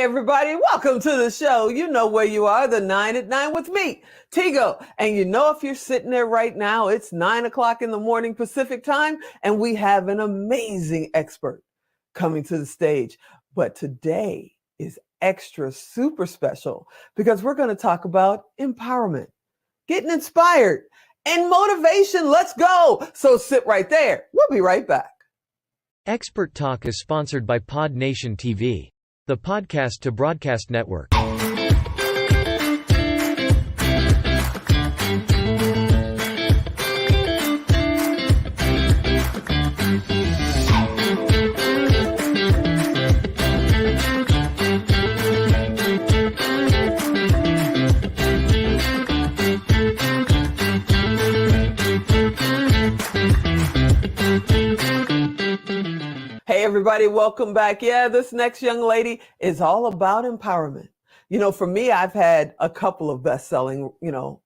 Everybody, welcome to the show. You know where you are, the 9 at 9 with me, Tigo. And you know, if you're sitting there right now, it's 9 o'clock in the morning Pacific time, and we have an amazing expert coming to the stage. But today is extra super special because we're going to talk about empowerment, getting inspired, and motivation. Let's go. So sit right there. We'll be right back. Expert Talk is sponsored by Pod Nation TV, the podcast to broadcast network. Hey, everybody, welcome back. Yeah, this next young lady is all about empowerment. You know, for me, I've had a couple of best-selling,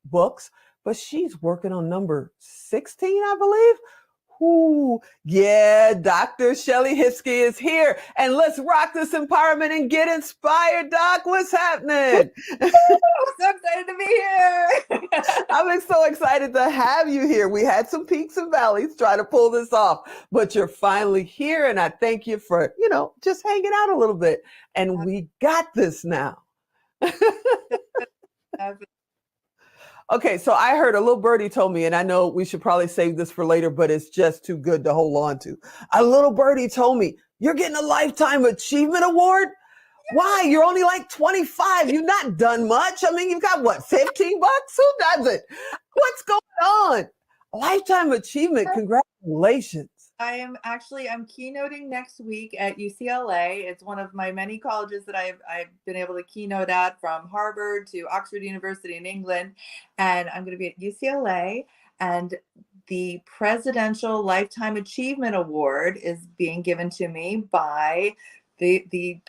books, but she's working on number 16, I believe. Ooh, yeah, Dr. Shellie Hipsky is here. And let's rock this empowerment and get inspired, Doc. What's happening? I'm so excited to be here. I'm so excited to have you here. We had some peaks and valleys trying to pull this off, but you're finally here. And I thank you for, just hanging out a little bit. And we got this now. Okay, so I heard a little birdie told me, and I know we should probably save this for later, but it's just too good to hold on to. A little birdie told me, you're getting a Lifetime Achievement Award? Why? You're only like 25. You've not done much. I mean, you've got what, 15 bucks? Who does it? What's going on? Lifetime Achievement, congratulations. I'm keynoting next week at UCLA. It's one of my many colleges that I've been able to keynote at, from Harvard to Oxford University in England. And I'm going to be at UCLA, and the Presidential Lifetime Achievement Award is being given to me by the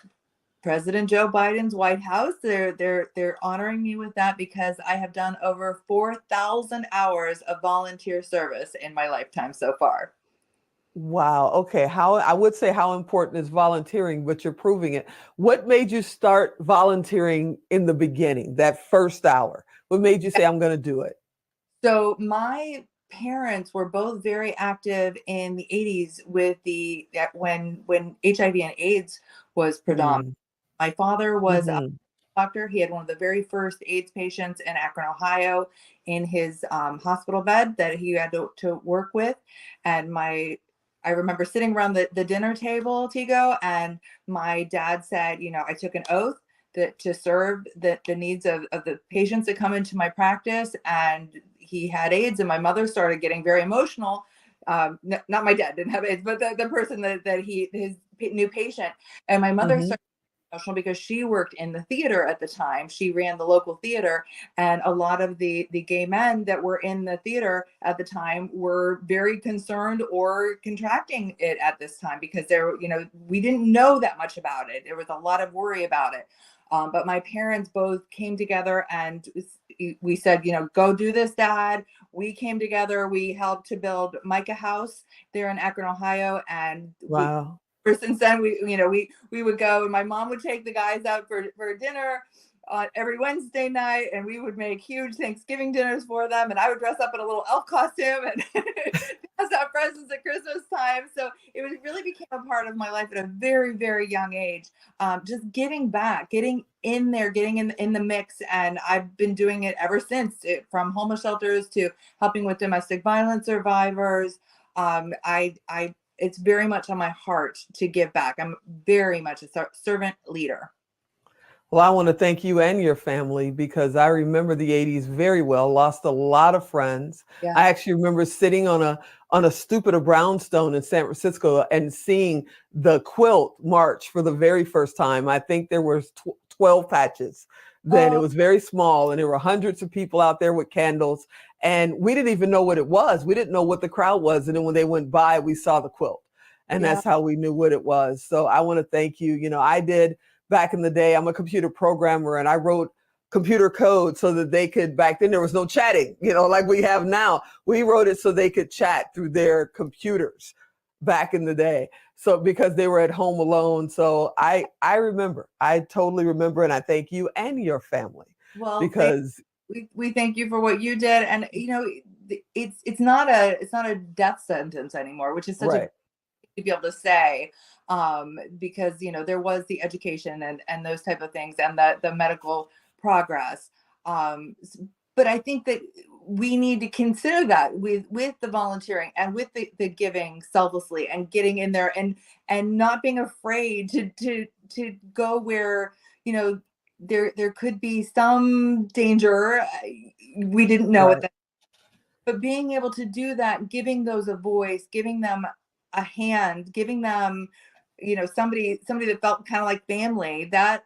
President Joe Biden's White House. They're honoring me with that because I have done over 4,000 hours of volunteer service in my lifetime so far. Wow. Okay. I would say how important is volunteering, but you're proving it. What made you start volunteering in the beginning, that first hour? What made you say, I'm going to do it? So my parents were both very active in the 80s with when HIV and AIDS was predominant. My father was a doctor. He had one of the very first AIDS patients in Akron, Ohio, in his hospital bed that he had to work with. And I remember sitting around the dinner table, Tigo, and my dad said, I took an oath to serve the needs of the patients that come into my practice. And he had AIDS, and my mother started getting very emotional. Not my dad didn't have AIDS, but the person his new patient. And my mother started emotional because she worked in the theater at the time. She ran the local theater, and a lot of the gay men that were in the theater at the time were very concerned or contracting it at this time because we didn't know that much about it. There was a lot of worry about it. But my parents both came together and we said, go do this, Dad. We came together. We helped to build Micah House there in Akron, Ohio. And wow. Since then, we would go, and my mom would take the guys out for dinner every Wednesday night, and we would make huge Thanksgiving dinners for them. And I would dress up in a little elf costume and pass out presents at Christmas time. So it really became a part of my life at a very, very young age. Just giving back, getting in there, getting in the mix. And I've been doing it ever since, from homeless shelters to helping with domestic violence survivors. It's very much on my heart to give back. I'm very much a servant leader. Well, I want to thank you and your family because I remember the 80s very well, lost a lot of friends. Yeah. I actually remember sitting on a stoop at a brownstone in San Francisco and seeing the quilt march for the very first time. I think there were 12 patches. Then it was very small, and there were hundreds of people out there with candles, and we didn't even know what it was. We didn't know what the crowd was. And then when they went by, we saw the quilt, and that's how we knew what it was. So I want to thank you. I did back in the day, I'm a computer programmer, and I wrote computer code so that they could, back then there was no chatting, like we have now. We wrote it so they could chat through their computers. back in the day. So because they were at home alone. So I remember, I totally remember, and I thank you and your family. Well, because we thank you for what you did. And it's not a death sentence anymore, which is such a to be able to say, because there was the education and those type of things, and the medical progress. But I think that we need to consider that with the volunteering and with the giving selflessly and getting in there and not being afraid to go where there could be some danger we didn't know at that. But being able to do that, giving those a voice, giving them a hand, giving them somebody that felt kind of like family, that's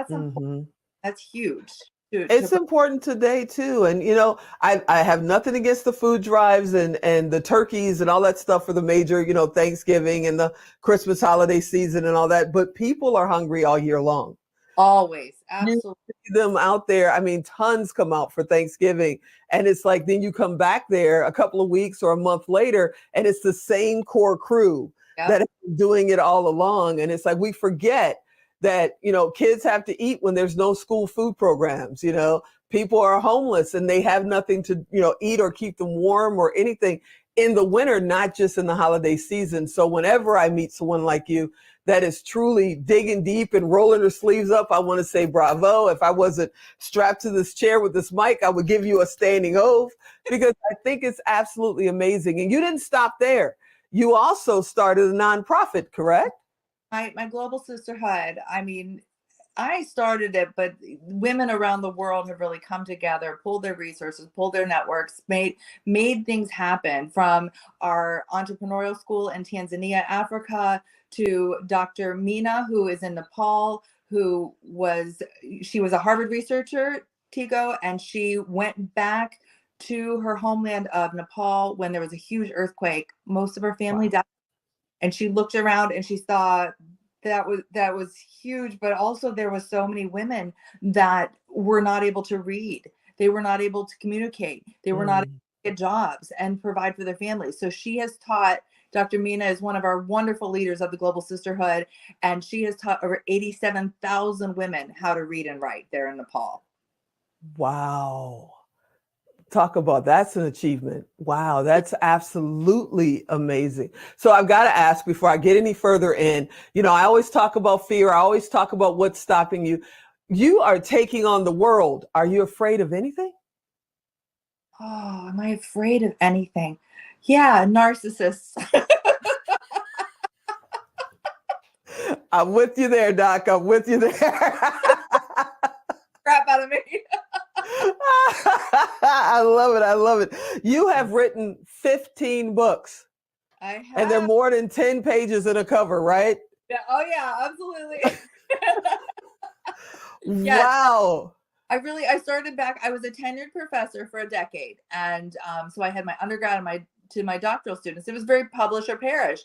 important. That's huge. It's important today too. And I have nothing against the food drives and the turkeys and all that stuff for the major, Thanksgiving and the Christmas holiday season and all that, but people are hungry all year long. Always. Absolutely. You see them out there. I mean, tons come out for Thanksgiving, and it's like, then you come back there a couple of weeks or a month later, and it's the same core crew that have been doing it all along. And it's like, we forget that, kids have to eat when there's no school food programs. People are homeless and they have nothing to, eat or keep them warm or anything in the winter, not just in the holiday season. So whenever I meet someone like you that is truly digging deep and rolling her sleeves up, I want to say bravo. If I wasn't strapped to this chair with this mic, I would give you a standing ove, because I think it's absolutely amazing. And you didn't stop there. You also started a nonprofit, correct? My Global Sisterhood. I mean, I started it, but women around the world have really come together, pulled their resources, pulled their networks, made things happen, from our entrepreneurial school in Tanzania, Africa, to Dr. Mina, who is in Nepal, she was a Harvard researcher, Tigo, and she went back to her homeland of Nepal when there was a huge earthquake. Most of her family died. And she looked around and she saw that was huge, but also there was so many women that were not able to read. They were not able to communicate. They were not able to get jobs and provide for their families. So she has taught, Dr. Mina is one of our wonderful leaders of the Global Sisterhood, and she has taught over 87,000 women how to read and write there in Nepal. Wow. Talk about, that's an achievement. Wow, that's absolutely amazing. So I've got to ask before I get any further in, I always talk about fear. I always talk about what's stopping you. You are taking on the world. Are you afraid of anything? Oh, am I afraid of anything? Yeah, narcissists. I'm with you there, Doc. I'm with you there. Crap out of me. I love it. I love it. You have written 15 books. I have. And they're more than 10 pages in a cover, right? Yeah. Oh, yeah, absolutely. Wow. I started back. I was a tenured professor for a decade. And so I had my undergrad and my doctoral students. It was very publish or perish.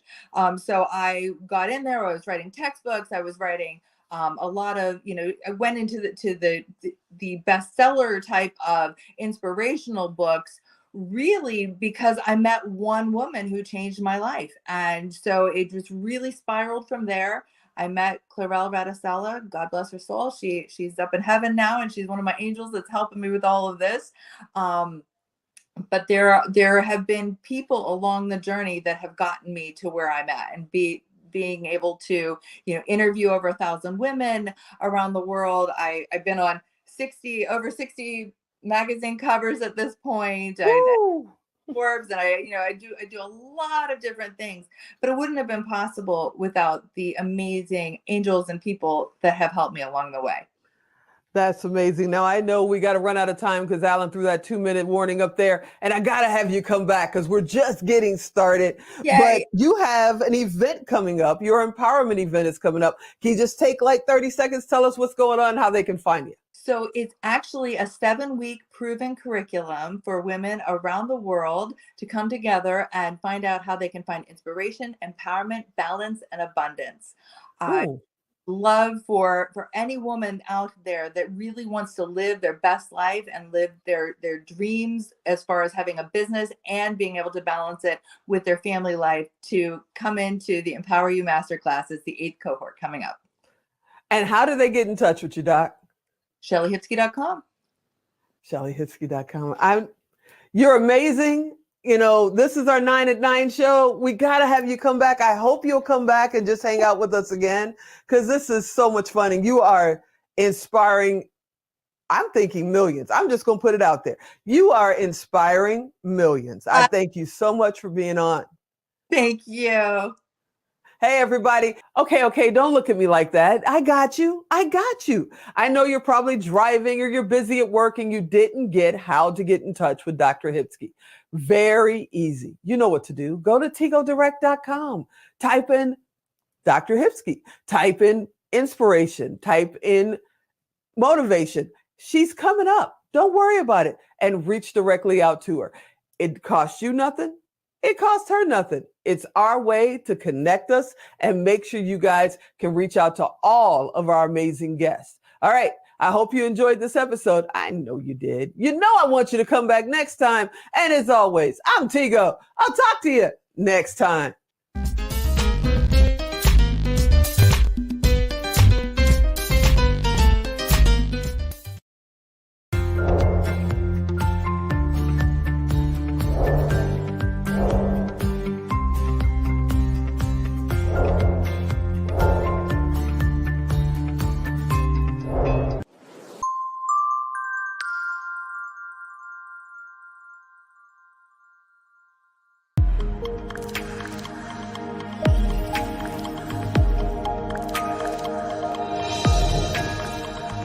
So I got in there. I was writing textbooks. I was writing a lot of, I went into the bestseller type of inspirational books, really because I met one woman who changed my life. And so it just really spiraled from there. I met Clarelle Radicella, God bless her soul. She's up in heaven now, and she's one of my angels that's helping me with all of this. But there have been people along the journey that have gotten me to where I'm at, and being able to, interview over 1,000 women around the world. I've been on over 60 magazine covers at this point. Forbes, and I do a lot of different things, but it wouldn't have been possible without the amazing angels and people that have helped me along the way. That's amazing. Now, I know we got to run out of time because Alan threw that 2-minute warning up there, and I got to have you come back because we're just getting started. Yay. But you have an event coming up. Your empowerment event is coming up. Can you just take like 30 seconds, tell us what's going on, how they can find you? So it's actually a 7-week proven curriculum for women around the world to come together and find out how they can find inspiration, empowerment, balance, and abundance. love for any woman out there that really wants to live their best life and live their dreams as far as having a business and being able to balance it with their family life to come into the Empower You Masterclass. It's the 8th cohort coming up. And how do they get in touch with you, Doc? ShellieHipsky.com. ShellieHipsky.com. You're amazing. You know, this is our 9 at 9 show. We got to have you come back. I hope you'll come back and just hang out with us again, because this is so much fun. And you are inspiring. I'm thinking millions. I'm just going to put it out there. You are inspiring millions. I thank you so much for being on. Thank you. Hey, everybody. Okay. Don't look at me like that. I got you. I know you're probably driving or you're busy at work and you didn't get how to get in touch with Dr. Hipsky. Very easy. You know what to do. Go to tigodirect.com. Type in Dr. Hipsky. Type in inspiration. Type in motivation. She's coming up. Don't worry about it. And reach directly out to her. It costs you nothing. It costs her nothing. It's our way to connect us and make sure you guys can reach out to all of our amazing guests. All right. I hope you enjoyed this episode. I know you did. You know I want you to come back next time. And as always, I'm Tigo. I'll talk to you next time.